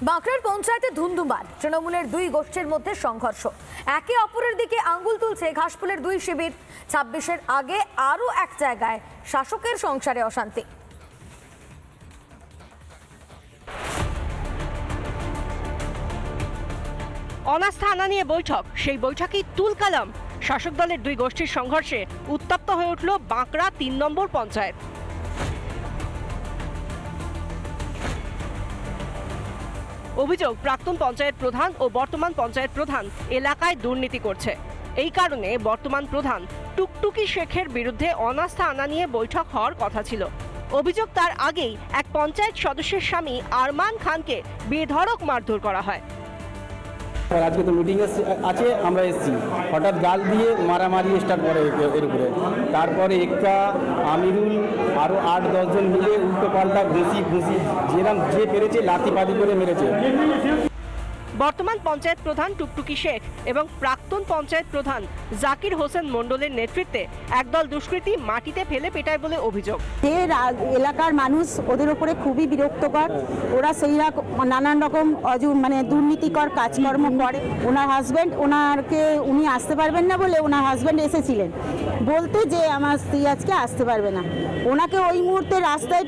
বাঁকড়ার পঞ্চায়েতে ধুন্ধুমার, তৃণমূলের দুই গোষ্ঠীর মধ্যে সংঘর্ষ। একে অপরের দিকে আঙ্গুল তুলছে ঘাসফুলের দুই শিবির। ২৬-এর আগে আরও এক জায়গায় শাসকের সংসারে অশান্তি। অনাস্থা আনা নিয়ে বৈঠক, সেই বৈঠকেই তুলকালাম। শাসক দলের দুই গোষ্ঠীর সংঘর্ষে উত্তপ্ত হয়ে উঠল বাঁকড়া ৩ নম্বর পঞ্চায়েত। অভিযোগ, প্রাক্তন পঞ্চায়েত প্রধান ও বর্তমান পঞ্চায়েত প্রধান এলাকায় দুর্নীতি করছে। এই কারণে বর্তমান প্রধান টুকটুকি শেখের বিরুদ্ধে অনাস্থা আনা নিয়ে বৈঠক হওয়ার কথা ছিল। অভিযোগ, তার আগেই এক পঞ্চায়েত সদস্যের স্বামী আরমান খানকে বেধড়ক মারধর করা হয়। আজকে তো মিটিং আছে, আমরা এসেছি, হঠাৎ গাল দিয়ে মারামারি স্টার্ট করে এর উপরে। তারপরে একটা আমিরুল আরও ৮-১০ জন মিলে উল্টো পাল্টা ঘুষি যে পেরেছে লাথিপাতি করে মেরেছে। বর্তমান পঞ্চায়েত প্রধান টুকটুকি শেখ এবং প্রাক্তন পঞ্চায়েত প্রধান জাকির হোসেন মণ্ডলের নেতৃত্বে একদল দুষ্কৃতী মাটিতে ফেলে পেটায় বলে অভিযোগ। এলাকার মানুষ ওদের উপরে খুবই বিরক্তকর। ওরা সেই রকম নানান রকম দুর্নীতিকর কাজকর্ম করে। ওনার হাজব্যান্ড উনি আসতে পারবেন না বলে ওনার হাজব্যান্ড এসেছিলেন বলতে যে আমার স্ত্রী আজকে আসতে পারবে না। ওনাকে ওই মুহূর্তে রাস্তায়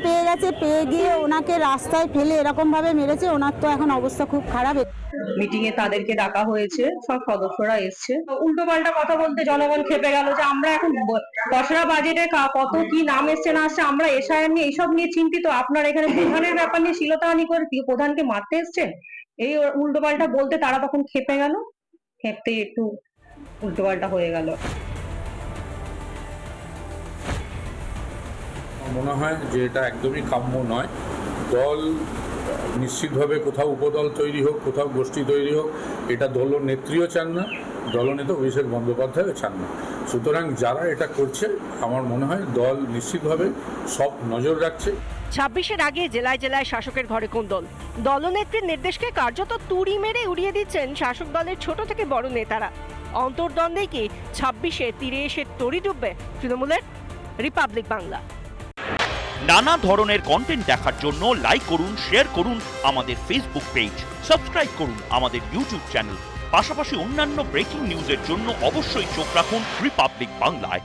পেয়ে গিয়ে ওনাকে রাস্তায় ফেলে এরকমভাবে মেরেছে। ওনার তো এখন অবস্থা খুব খারাপ। মিটিংয়ে তাদেরকে ডাকা হয়েছে, সব সদস্যরা এসছে। উল্টো পাল্টা কথা বলতে জনগণ খেপে গেল যে আমরা এখন খসড়া বাজেটে কত কি নাম এসছে না আসছে, আমরা এসআইআর নিয়ে এইসব নিয়ে চিন্তিত। আপনারা এখানে প্রধানের ব্যাপার নিয়ে শ্লীলতাহানি করে প্রধানকে মারতে এসছেন। এই উল্টো পাল্টা বলতে তারা তখন খেপে গেল, খেপতে একটু উল্টো পাল্টা হয়ে গেল। মনে হয় যে এটা একদমই কাম্য নয়। দল নিশ্চিতভাবে কোথাও উপদল তৈরি হোক, কোথাও গোষ্ঠী তৈরি হোক, এটা দলনেত্রীও চান না, দলনেতা অভিষেক বন্দ্যোপাধ্যায়ও চান না। সুতরাং যারা এটা করছে, আমার মনে হয় দল নিশ্চিতভাবে সব নজর রাখছে। ২৬-এর আগে জেলায় জেলায় শাসকের ঘরে কোন্দল। দলনেত্রীর নির্দেশকে কার্যত তুড়ি মেরে উড়িয়ে দিচ্ছেন শাসক দলের ছোট থেকে বড় নেতারা। অন্তর্দ্বন্দ্বে কি ২৬-এ তীরে এসে তড়ি ডুববে তৃণমূলের? রিপাবলিক বাংলা। নানা ধরনের কন্টেন্ট দেখার জন্য লাইক করুন, শেয়ার করুন আমাদের ফেসবুক পেজ, সাবস্ক্রাইব করুন আমাদের ইউটিউব চ্যানেল। পাশাপাশি অন্যান্য ব্রেকিং নিউজের জন্য অবশ্যই চোখ রাখুন রিপাবলিক বাংলায়।